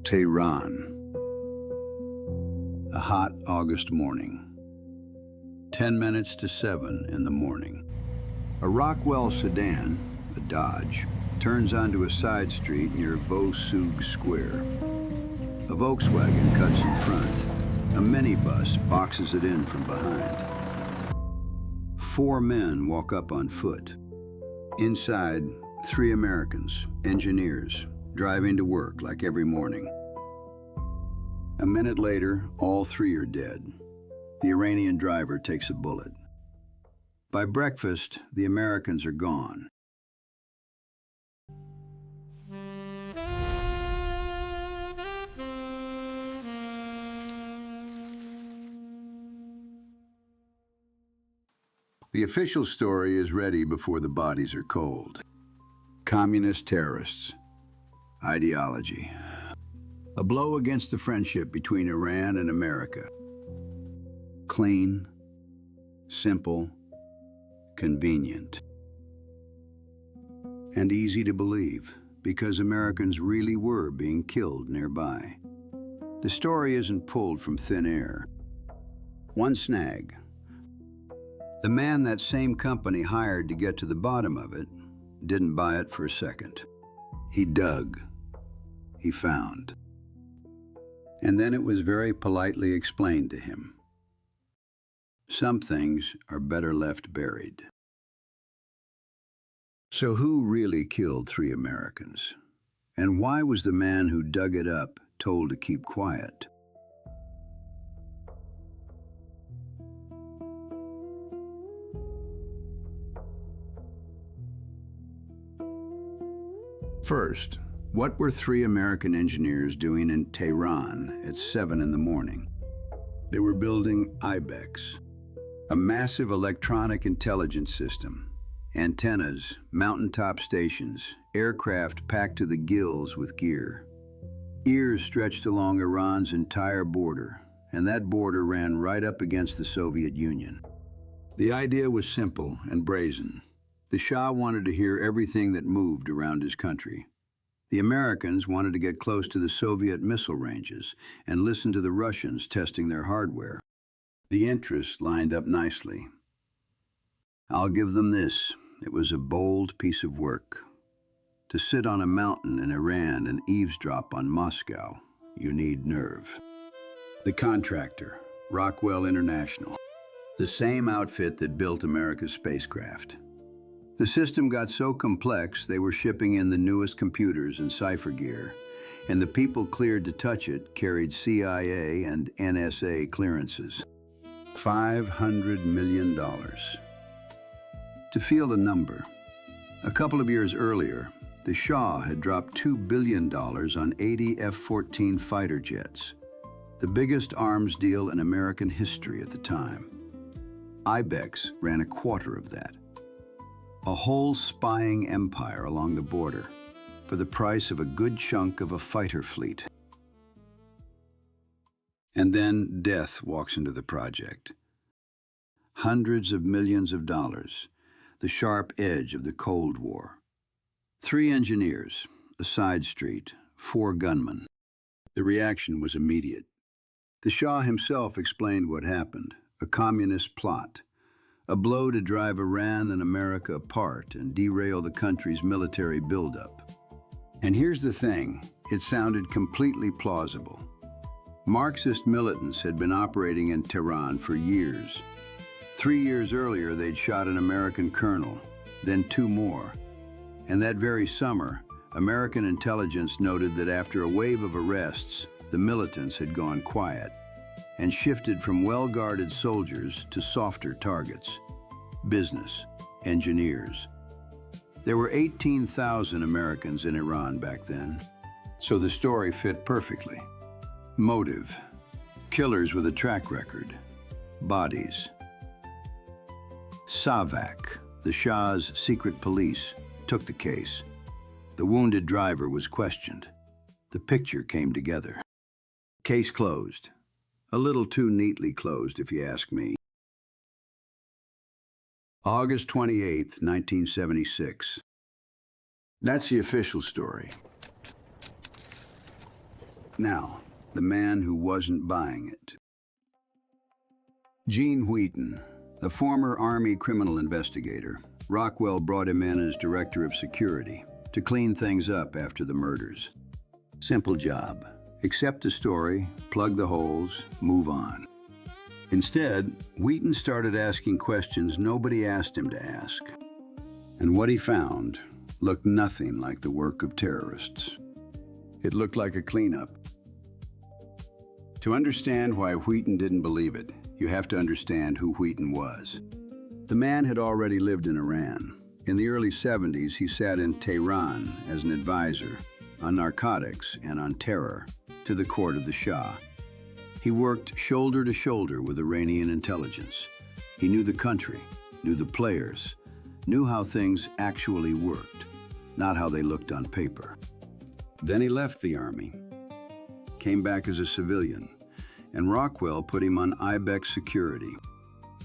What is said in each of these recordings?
Tehran. A hot August morning. 10 minutes to 7 in the morning. A Rockwell sedan, a Dodge, turns onto a side street near Vosug Square. A Volkswagen cuts in front. A minibus boxes it in from behind. 4 men walk up on foot. Inside, 3 Americans, engineers, driving to work like every morning. A minute later, all 3 are dead. The Iranian driver takes a bullet. By breakfast, the Americans are gone. The official story is ready before the bodies are cold. Communist terrorists. Ideology. A blow against the friendship between Iran and America. Clean, simple, convenient. And easy to believe, because Americans really were being killed nearby. The story isn't pulled from thin air. One snag. The man that same company hired to get to the bottom of it didn't buy it for a second. He dug. He found. And then it was very politely explained to him. Some things are better left buried. So who really killed 3 Americans? And why was the man who dug it up told to keep quiet? First, what were 3 American engineers doing in Tehran at 7 in the morning? They were building IBEX, a massive electronic intelligence system. Antennas, mountaintop stations, aircraft packed to the gills with gear. Ears stretched along Iran's entire border, and that border ran right up against the Soviet Union. The idea was simple and brazen. The Shah wanted to hear everything that moved around his country. The Americans wanted to get close to the Soviet missile ranges and listen to the Russians testing their hardware. The interests lined up nicely. I'll give them this. It was a bold piece of work. To sit on a mountain in Iran and eavesdrop on Moscow, you need nerve. The contractor, Rockwell International, the same outfit that built America's spacecraft. The system got so complex they were shipping in the newest computers and cipher gear, and the people cleared to touch it carried CIA and NSA clearances. $500 million. To feel the number, a couple of years earlier, the Shah had dropped $2 billion on 80 F-14 fighter jets, the biggest arms deal in American history at the time. IBEX ran a quarter of that. A whole spying empire along the border for the price of a good chunk of a fighter fleet. And then death walks into the project. Hundreds of millions of dollars, the sharp edge of the Cold War. 3 engineers, a side street, 4 gunmen. The reaction was immediate. The Shah himself explained what happened, a communist plot. A blow to drive Iran and America apart and derail the country's military buildup. And here's the thing, it sounded completely plausible. Marxist militants had been operating in Tehran for years. 3 years earlier, they'd shot an American colonel, then 2 more. And that very summer, American intelligence noted that after a wave of arrests, the militants had gone quiet and shifted from well-guarded soldiers to softer targets. Business, engineers. There were 18,000 Americans in Iran back then, so the story fit perfectly. Motive, killers with a track record, bodies. SAVAK, the Shah's secret police, took the case. The wounded driver was questioned. The picture came together. Case closed. A little too neatly closed, if you ask me. August 28, 1976. That's the official story. Now, the man who wasn't buying it. Gene Wheaton, the former Army criminal investigator. Rockwell brought him in as director of security to clean things up after the murders. Simple job. Accept the story, plug the holes, move on. Instead, Wheaton started asking questions nobody asked him to ask. And what he found looked nothing like the work of terrorists. It looked like a cleanup. To understand why Wheaton didn't believe it, you have to understand who Wheaton was. The man had already lived in Iran. In the early 70s, he sat in Tehran as an advisor on narcotics and on terror to the court of the Shah. He worked shoulder to shoulder with Iranian intelligence. He knew the country, knew the players, knew how things actually worked, not how they looked on paper. Then he left the army, came back as a civilian, and Rockwell put him on IBEX security,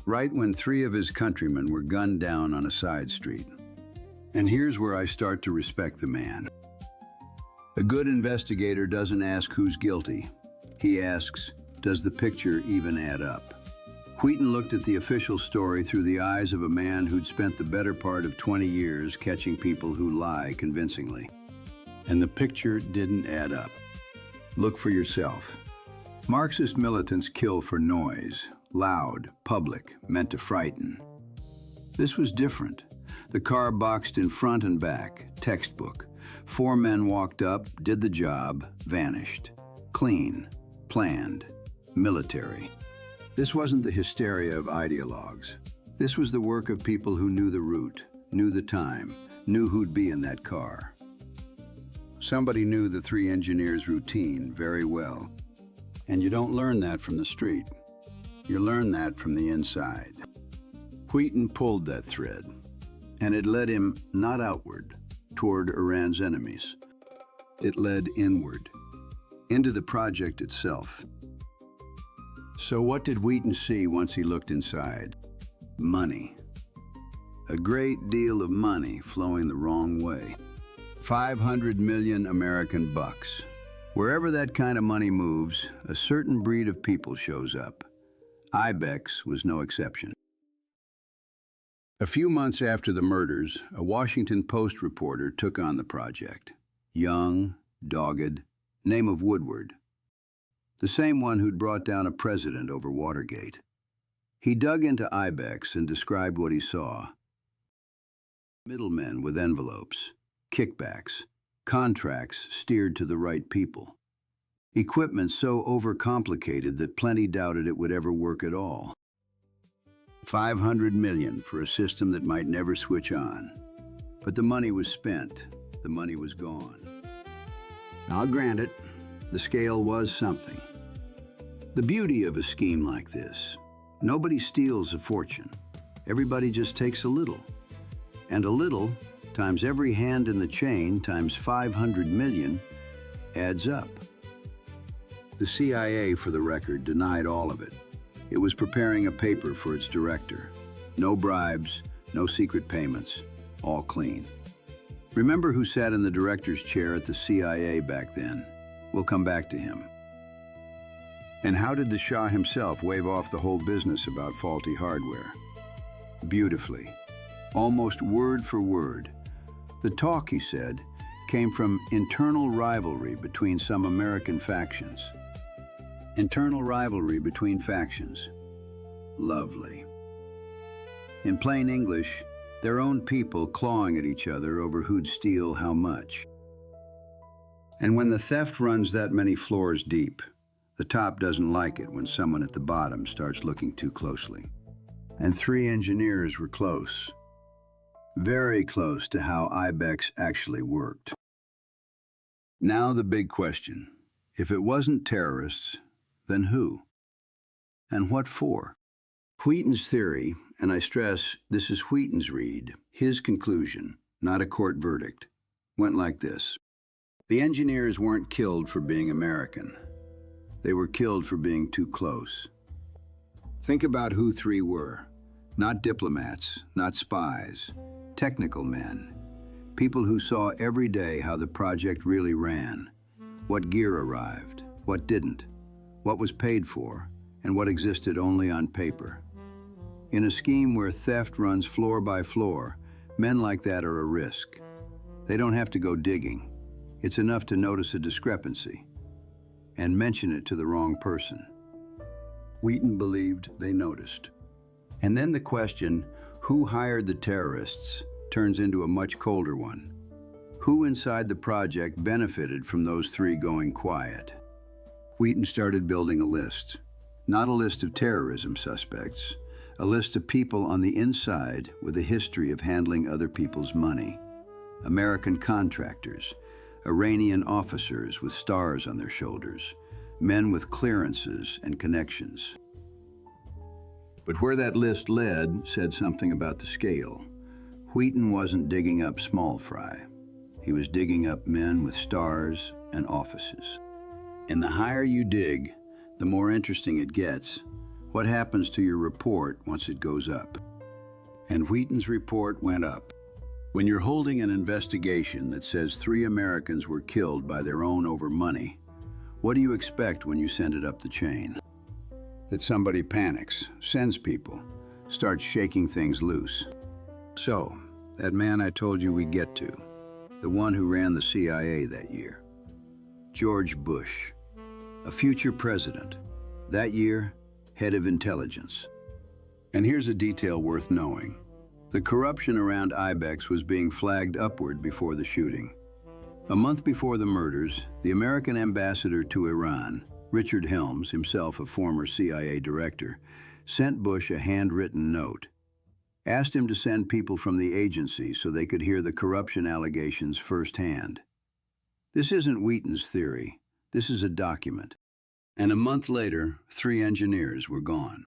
right when 3 of his countrymen were gunned down on a side street. And here's where I start to respect the man. A good investigator doesn't ask who's guilty. He asks, does the picture even add up? Wheaton looked at the official story through the eyes of a man who'd spent the better part of 20 years catching people who lie convincingly. And the picture didn't add up. Look for yourself. Marxist militants kill for noise, loud, public, meant to frighten. This was different. The car boxed in front and back, textbook. 4 men walked up, did the job, vanished. Clean, planned, military. This wasn't the hysteria of ideologues. This was the work of people who knew the route, knew the time, knew who'd be in that car. Somebody knew the 3 engineers' routine very well. And you don't learn that from the street. You learn that from the inside. Wheaton pulled that thread, and it led him not outward, toward Iran's enemies. It led inward, into the project itself. So what did Wheaton see once he looked inside? Money. A great deal of money flowing the wrong way. 500 million American bucks. Wherever that kind of money moves, a certain breed of people shows up. IBEX was no exception. A few months after the murders, a Washington Post reporter took on the project. Young, dogged, name of Woodward. The same one who'd brought down a president over Watergate. He dug into IBEX and described what he saw. Middlemen with envelopes, kickbacks, contracts steered to the right people. Equipment so overcomplicated that plenty doubted it would ever work at all. 500 million for a system that might never switch on. But the money was spent, the money was gone. I'll grant it, the scale was something. The beauty of a scheme like this, nobody steals a fortune. Everybody just takes a little. And a little, times every hand in the chain, times 500 million, adds up. The CIA, for the record, denied all of it. It was preparing a paper for its director. No bribes, no secret payments, all clean. Remember who sat in the director's chair at the CIA back then? We'll come back to him. And how did the Shah himself wave off the whole business about faulty hardware? Beautifully, almost word for word. The talk, he said, came from internal rivalry between some American factions. Internal rivalry between factions. Lovely. In plain English, their own people clawing at each other over who'd steal how much. And when the theft runs that many floors deep, the top doesn't like it when someone at the bottom starts looking too closely. And 3 engineers were close. Very close to how IBEX actually worked. Now the big question. If it wasn't terrorists, then who? And what for? Wheaton's theory, and I stress this is Wheaton's read, his conclusion, not a court verdict, went like this. The engineers weren't killed for being American. They were killed for being too close. Think about who 3 were. Not diplomats, not spies, technical men. People who saw every day how the project really ran. What gear arrived, what didn't, what was paid for, and what existed only on paper. In a scheme where theft runs floor by floor, men like that are a risk. They don't have to go digging. It's enough to notice a discrepancy and mention it to the wrong person. Wheaton believed they noticed. And then the question, who hired the terrorists, turns into a much colder one. Who inside the project benefited from those three going quiet? Wheaton started building a list. Not a list of terrorism suspects, a list of people on the inside with a history of handling other people's money. American contractors, Iranian officers with stars on their shoulders, men with clearances and connections. But where that list led said something about the scale. Wheaton wasn't digging up small fry. He was digging up men with stars and offices. And the higher you dig, the more interesting it gets. What happens to your report once it goes up? And Wheaton's report went up. When you're holding an investigation that says 3 Americans were killed by their own over money, what do you expect when you send it up the chain? That somebody panics, sends people, starts shaking things loose. So, that man I told you we'd get to, the one who ran the CIA that year, George Bush, a future president, that year, head of intelligence. And here's a detail worth knowing. The corruption around IBEX was being flagged upward before the shooting. A month before the murders, the American ambassador to Iran, Richard Helms, himself a former CIA director, sent Bush a handwritten note. Asked him to send people from the agency so they could hear the corruption allegations firsthand. This isn't Wheaton's theory. This is a document. And a month later, 3 engineers were gone.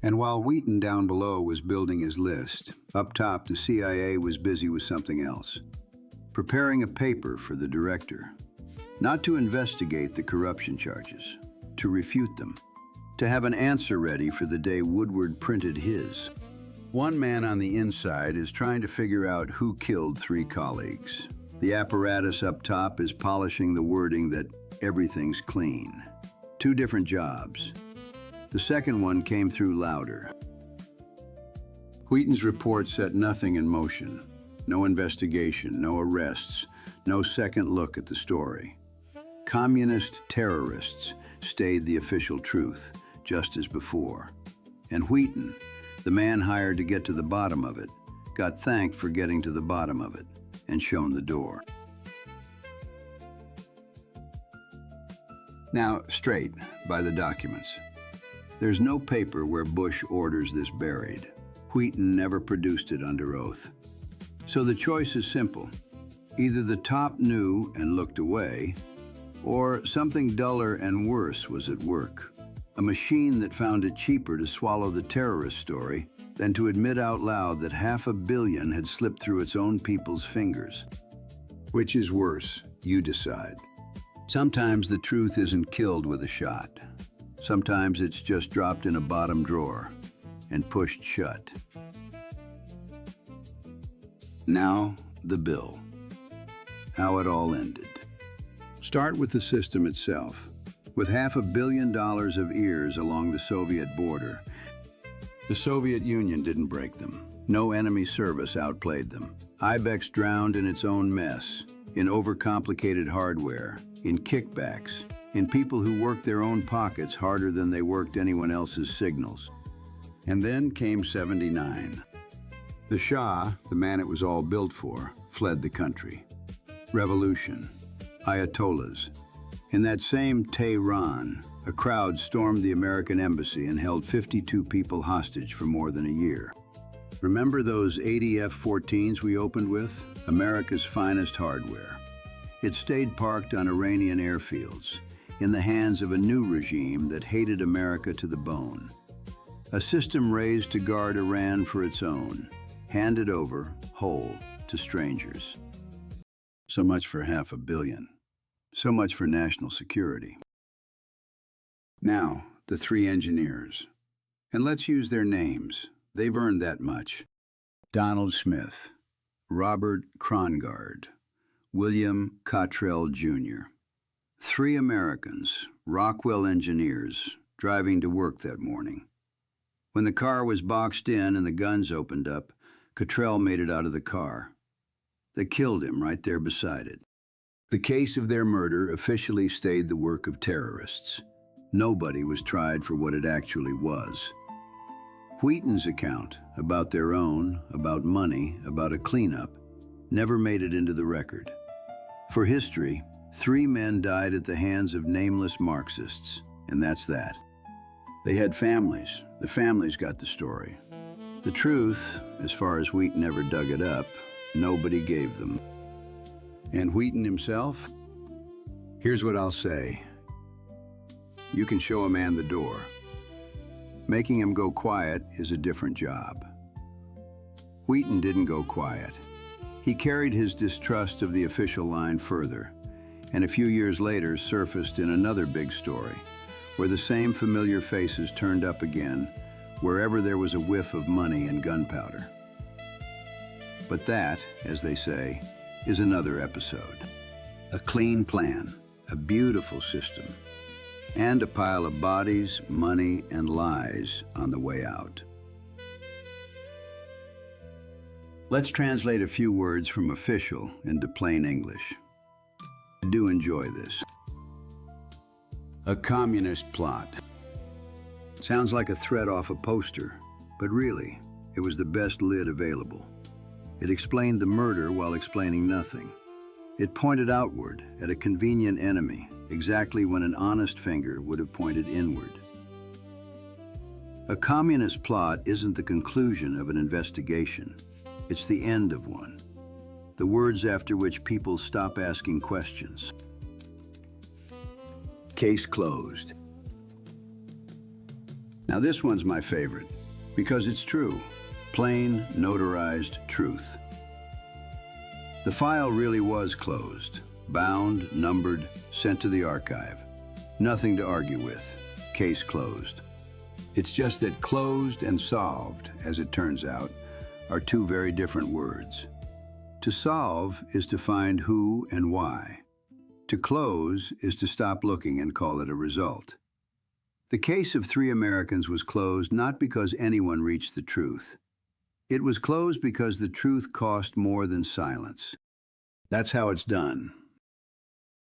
And while Wheaton down below was building his list, up top the CIA was busy with something else. Preparing a paper for the director. Not to investigate the corruption charges, to refute them. To have an answer ready for the day Woodward printed his. One man on the inside is trying to figure out who killed 3 colleagues. The apparatus up top is polishing the wording that everything's clean. 2 different jobs. The second one came through louder. Wheaton's report set nothing in motion. No investigation, no arrests, no second look at the story. Communist terrorists stayed the official truth, just as before. And Wheaton, the man hired to get to the bottom of it, got thanked for getting to the bottom of it and shown the door. Now, straight by the documents. There's no paper where Bush orders this buried. Wheaton never produced it under oath. So the choice is simple. Either the top knew and looked away, or something duller and worse was at work. A machine that found it cheaper to swallow the terrorist story than to admit out loud that $500 million had slipped through its own people's fingers. Which is worse? You decide. Sometimes the truth isn't killed with a shot. Sometimes it's just dropped in a bottom drawer and pushed shut. Now, the bill. How it all ended. Start with the system itself. With $500 million of ears along the Soviet border, the Soviet Union didn't break them. No enemy service outplayed them. IBEX drowned in its own mess, in overcomplicated hardware, in kickbacks, in people who worked their own pockets harder than they worked anyone else's signals. And then came '79. The Shah, the man it was all built for, fled the country. Revolution. Ayatollahs. In that same Tehran, a crowd stormed the American embassy and held 52 people hostage for more than a year. Remember those 80 F-14s we opened with? America's finest hardware. It stayed parked on Iranian airfields, in the hands of a new regime that hated America to the bone. A system raised to guard Iran for its own, handed over, whole, to strangers. So much for $500 million. So much for national security. Now, the 3 engineers. And let's use their names. They've earned that much. Donald Smith, Robert Krongard, William Cottrell Jr. Three Americans, Rockwell engineers, driving to work that morning. When the car was boxed in and the guns opened up, Cottrell made it out of the car. They killed him right there beside it. The case of their murder officially stayed the work of terrorists. Nobody was tried for what it actually was. Wheaton's account, about their own, about money, about a cleanup, never made it into the record. For history, 3 men died at the hands of nameless Marxists, and that's that. They had families. The families got the story. The truth, as far as Wheaton ever dug it up, nobody gave them. And Wheaton himself? Here's what I'll say. You can show a man the door. Making him go quiet is a different job. Wheaton didn't go quiet. He carried his distrust of the official line further, and a few years later surfaced in another big story, where the same familiar faces turned up again, wherever there was a whiff of money and gunpowder. But that, as they say, is another episode. A clean plan, a beautiful system, and a pile of bodies, money, and lies on the way out. Let's translate a few words from official into plain English. I do enjoy this. A communist plot. Sounds like a threat off a poster, but really, it was the best lid available. It explained the murder while explaining nothing. It pointed outward at a convenient enemy, exactly when an honest finger would have pointed inward. A communist plot isn't the conclusion of an investigation. It's the end of one. The words after which people stop asking questions. Case closed. Now this one's my favorite, because it's true. Plain, notarized truth. The file really was closed. Bound, numbered, sent to the archive. Nothing to argue with. Case closed. It's just that closed and solved, as it turns out, are two very different words. To solve is to find who and why. To close is to stop looking and call it a result. The case of 3 Americans was closed not because anyone reached the truth. It was closed because the truth cost more than silence. That's how it's done.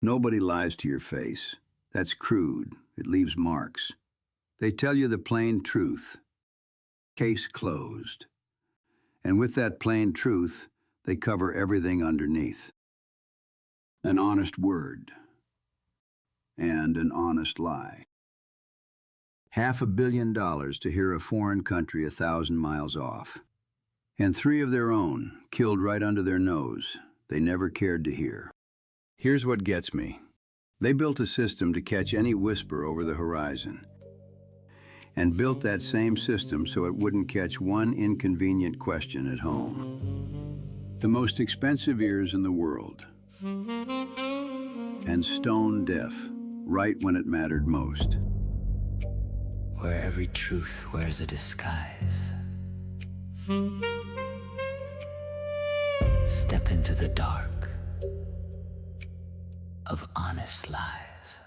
Nobody lies to your face. That's crude. It leaves marks. They tell you the plain truth. Case closed. And with that plain truth, they cover everything underneath. An honest word. And an honest lie. $500 million to hear a foreign country 1,000 miles off. And 3 of their own, killed right under their nose, they never cared to hear. Here's what gets me. They built a system to catch any whisper over the horizon, and built that same system so it wouldn't catch one inconvenient question at home. The most expensive ears in the world, and stone deaf, right when it mattered most. Where every truth wears a disguise. Step into the dark of honest lies.